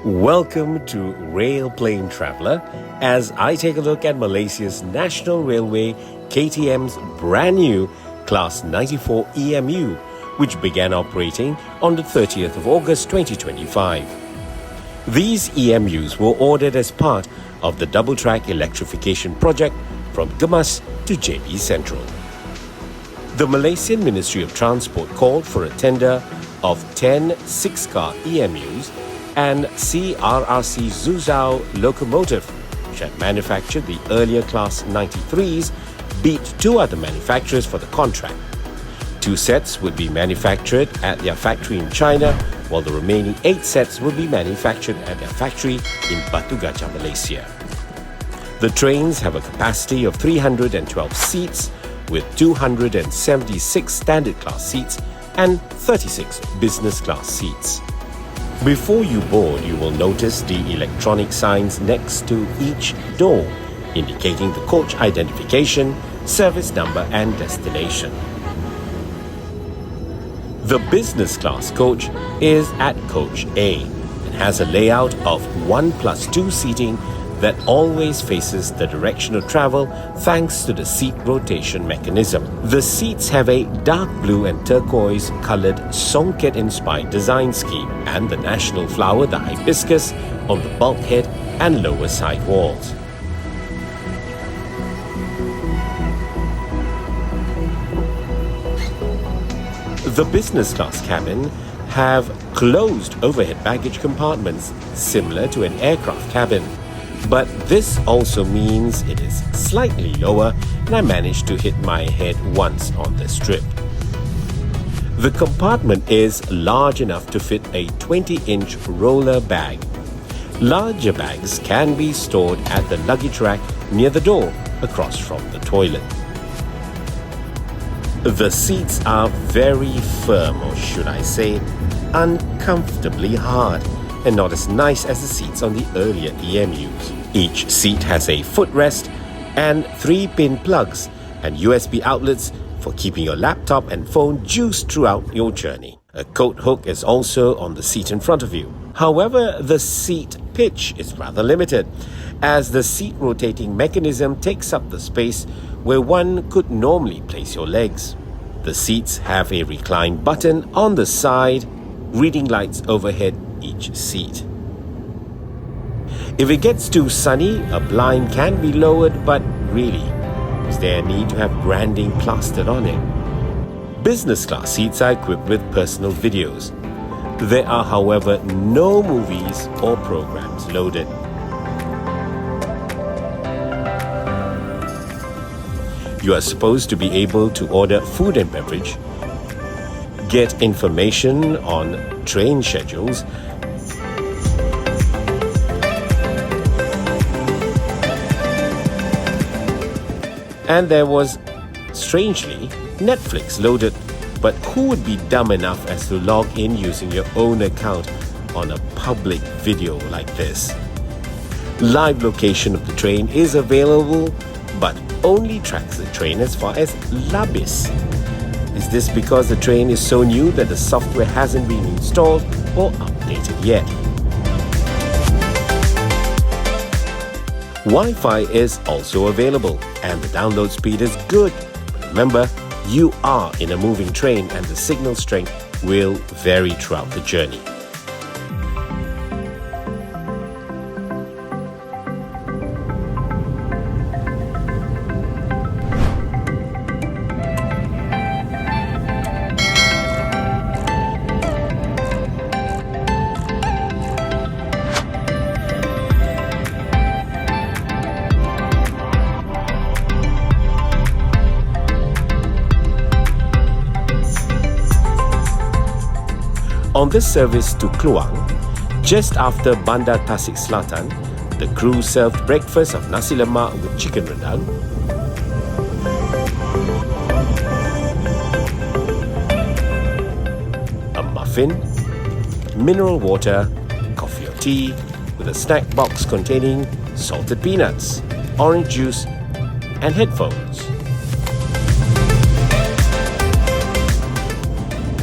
Welcome to Rail Plane Traveller as I take a look at Malaysia's National Railway KTM's brand new Class 94 EMU, which began operating on the 30th of August 2025. These EMUs were ordered as part of the double-track electrification project from Gemas to JB Sentral. The Malaysian Ministry of Transport called for a tender of 10 6-car EMUs and CRRC Zhuzhou locomotive, which had manufactured the earlier Class 93s, beat two other manufacturers for the contract. 2 sets would be manufactured at their factory in China, while the remaining 8 sets would be manufactured at their factory in Batu Gajah, Malaysia. The trains have a capacity of 312 seats, with 276 standard class seats and 36 business class seats. Before you board, you will notice the electronic signs next to each door, indicating the coach identification, service number and destination. The business class coach is at Coach A and has a layout of 1+2 seating that always faces the direction of travel thanks to the seat rotation mechanism. The seats have a dark blue and turquoise coloured Songket-inspired design scheme and the national flower, the hibiscus, on the bulkhead and lower side walls. The business class cabin have closed overhead baggage compartments similar to an aircraft cabin. But this also means it is slightly lower and I managed to hit my head once on this trip. The compartment is large enough to fit a 20-inch roller bag. Larger bags can be stored at the luggage rack near the door across from the toilet. The seats are very firm, or should I say, uncomfortably hard, and not as nice as the seats on the earlier EMUs. Each seat has a footrest and 3-pin plugs and USB outlets for keeping your laptop and phone juiced throughout your journey. A coat hook is also on the seat in front of you. However, the seat pitch is rather limited, as the seat rotating mechanism takes up the space where one could normally place your legs. The seats have a recline button on the side, reading lights overhead each seat. If it gets too sunny, a blind can be lowered, but really, is there a need to have branding plastered on it? Business class seats are equipped with personal videos. There are, however, no movies or programs loaded. You are supposed to be able to order food and beverage, get information on train schedules, and there was, strangely, Netflix loaded. But who would be dumb enough as to log in using your own account on a public video like this? Live location of the train is available, but only tracks the train as far as Labis. Is this because the train is so new that the software hasn't been installed or updated yet? Wi-Fi is also available and the download speed is good. But remember, you are in a moving train and the signal strength will vary throughout the journey. On this service to Kluang, just after Bandar Tasik Selatan, the crew served breakfast of nasi lemak with chicken rendang, a muffin, mineral water, coffee or tea, with a snack box containing salted peanuts, orange juice, and headphones.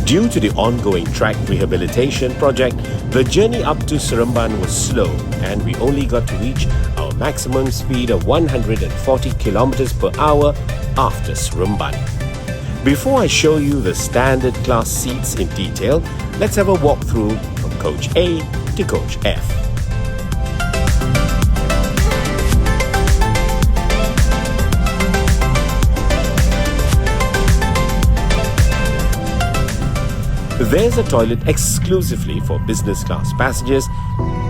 Due to the ongoing track rehabilitation project, the journey up to Seremban was slow and we only got to reach our maximum speed of 140 kilometers per hour after Seremban. Before I show you the standard class seats in detail, let's have a walkthrough from Coach A to Coach F. There's a toilet exclusively for business class passengers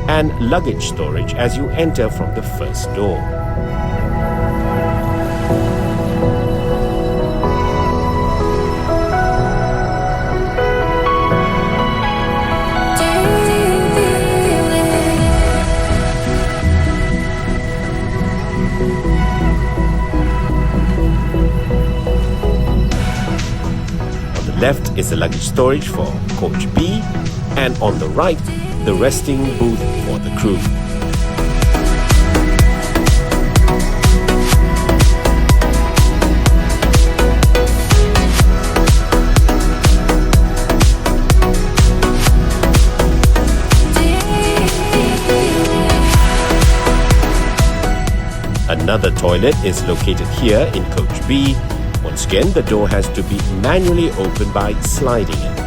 and luggage storage as you enter from the first door. Left is the luggage storage for Coach B, and on the right, the resting booth for the crew. Another toilet is located here in Coach B. Once again, the door has to be manually opened by sliding it.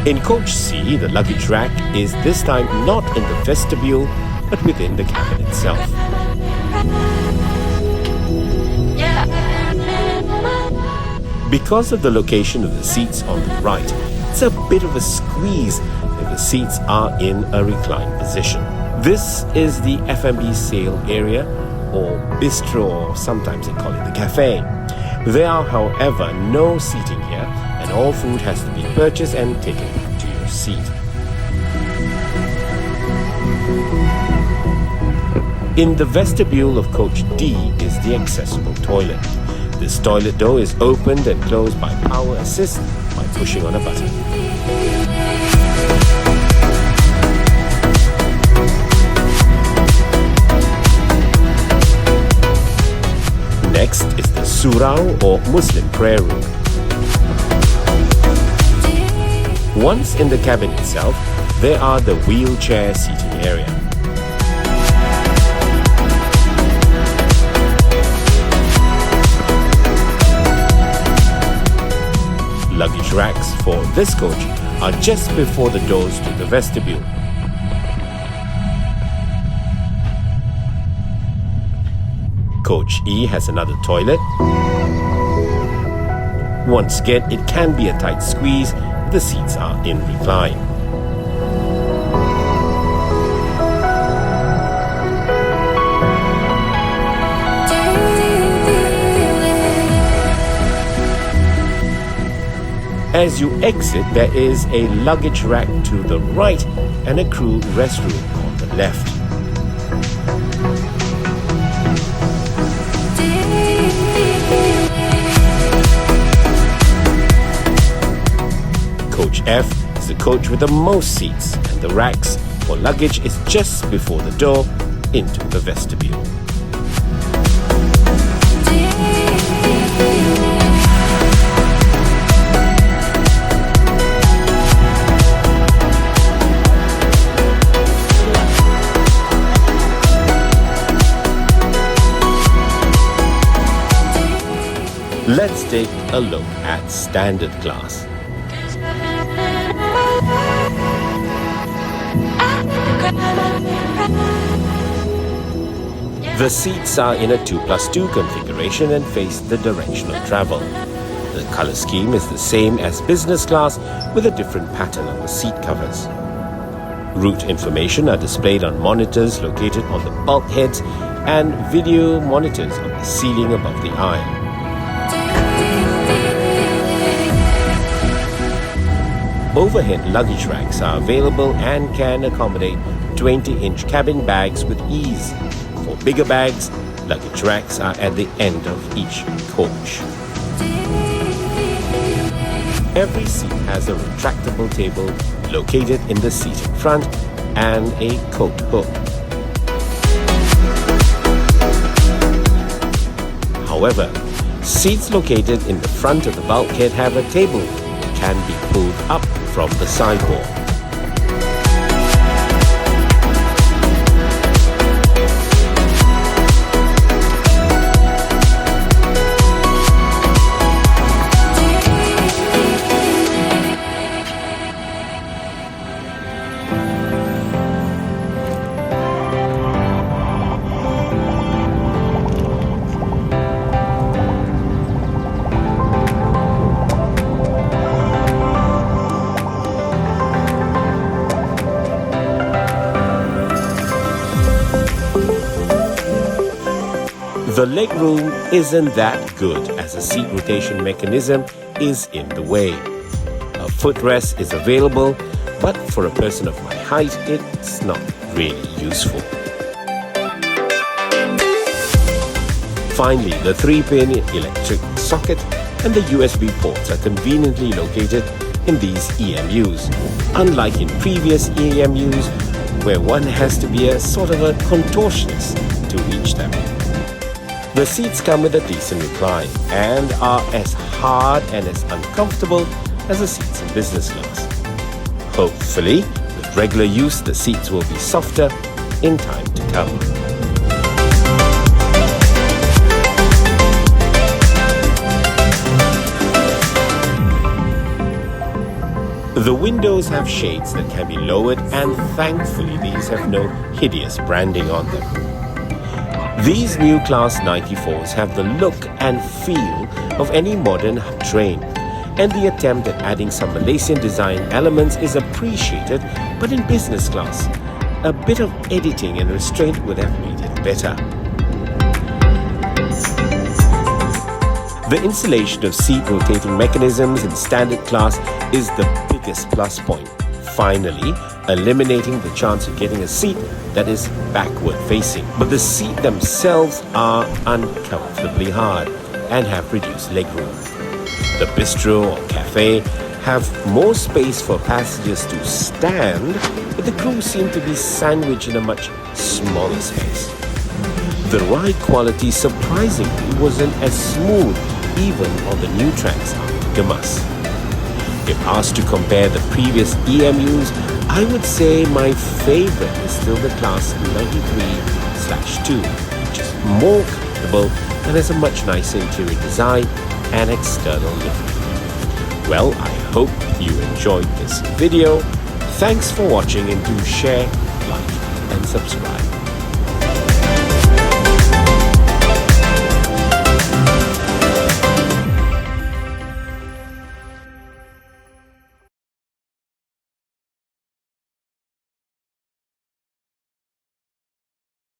In Coach C, the luggage rack is this time not in the vestibule, but within the cabin itself. Because of the location of the seats on the right, it's a bit of a squeeze if the seats are in a reclined position. This is the F&B sale area, or bistro, or sometimes they call it the cafe. There are, however, no seating here, and all food has to be purchased and taken to your seat. In the vestibule of Coach D is the accessible toilet. This toilet door is opened and closed by power assist by pushing on a button. Next is the surau or Muslim prayer room. Once in the cabin itself, there are the wheelchair seating area. Luggage racks for this coach are just before the doors to the vestibule. Coach E has another toilet. Once again, it can be a tight squeeze. The seats are in recline. As you exit, there is a luggage rack to the right and a crew restroom on the left. Coach F is the coach with the most seats, and the racks for luggage is just before the door into the vestibule. Let's take a look at standard class. The seats are in a 2+2 configuration and face the direction of travel. The color scheme is the same as business class with a different pattern on the seat covers. Route information are displayed on monitors located on the bulkheads and video monitors on the ceiling above the aisle. Overhead luggage racks are available and can accommodate 20-inch cabin bags with ease. For bigger bags, luggage racks are at the end of each coach. Every seat has a retractable table located in the seat in front and a coat hook. However, seats located in the front of the bulkhead have a table that can be pulled up from the sidewall. The legroom isn't that good as the seat rotation mechanism is in the way. A footrest is available, but for a person of my height, it's not really useful. Finally, the 3-pin electric socket and the USB ports are conveniently located in these EMUs, unlike in previous EMUs where one has to be a sort of a contortionist to reach them. The seats come with a decent recline and are as hard and as uncomfortable as the seats in business class. Hopefully, with regular use, the seats will be softer in time to come. The windows have shades that can be lowered, and thankfully these have no hideous branding on them. These new Class 94s have the look and feel of any modern train, and the attempt at adding some Malaysian design elements is appreciated, but in business class, a bit of editing and restraint would have made it better. The installation of seat rotating mechanisms in standard class is the biggest plus point, finally eliminating the chance of getting a seat that is backward facing. But the seat themselves are uncomfortably hard and have reduced legroom. The bistro or cafe have more space for passengers to stand, but the crew seem to be sandwiched in a much smaller space. The ride quality surprisingly wasn't as smooth even on the new tracks after Gemas. If asked to compare the previous EMUs, I would say my favorite is still the Class 93/2, which is more comfortable and has a much nicer interior design and external livery. Well, I hope you enjoyed this video. Thanks for watching, and do share, like and subscribe.